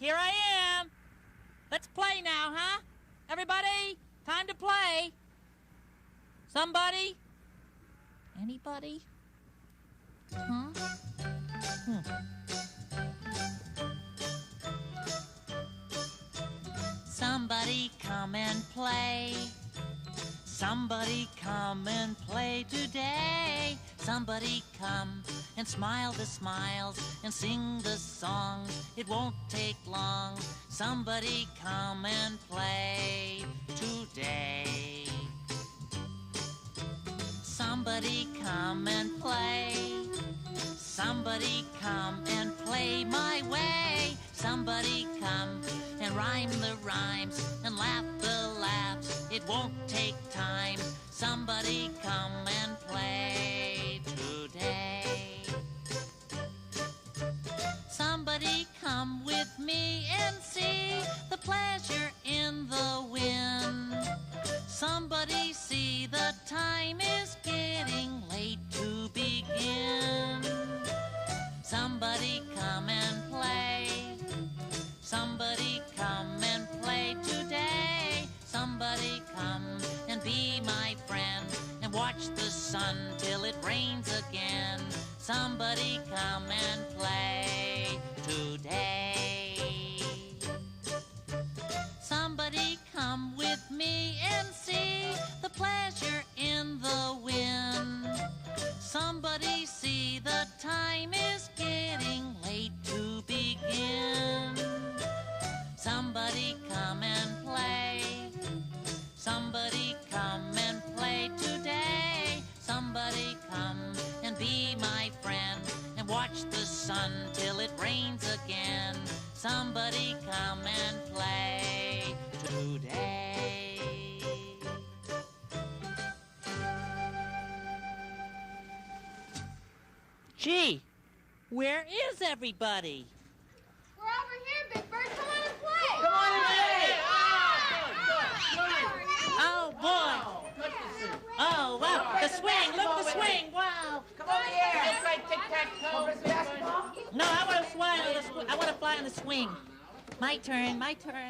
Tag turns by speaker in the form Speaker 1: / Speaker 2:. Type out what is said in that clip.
Speaker 1: Here I am. Let's play now, huh? Everybody, time to play. Somebody? Anybody? Huh? Somebody come and play. Somebody come and play today. Somebody come and smile the smiles and sing the songs. It won't take long. Somebody come and play today. Somebody come and play. Somebody come and play my way. Somebody come and rhyme the rhymes and laugh the laughs. It won't take time. Somebody come and play today. Somebody come with me and see the pleasure in the wind. Somebody see the time is getting late to begin. Somebody come and play. Somebody come and play today. Somebody come and be my friend and watch the sun till it rains again. Somebody come and play today. Somebody come with me and see the pleasure in the wind. Somebody see the time is getting late to begin. Somebody come and play. Somebody come and play today. Somebody come and be my friend and watch the sun till it rains again. Somebody come and play today. Gee, where is everybody?
Speaker 2: We're over here, Big Bird. Come on and play.
Speaker 3: Come on and play!
Speaker 1: Oh, boy. Oh, wow. The swing. Look, the swing. Wow.
Speaker 3: Come over here. Let's play tic-tac-toe.
Speaker 1: No, I want to fly on the swing. My turn, my turn.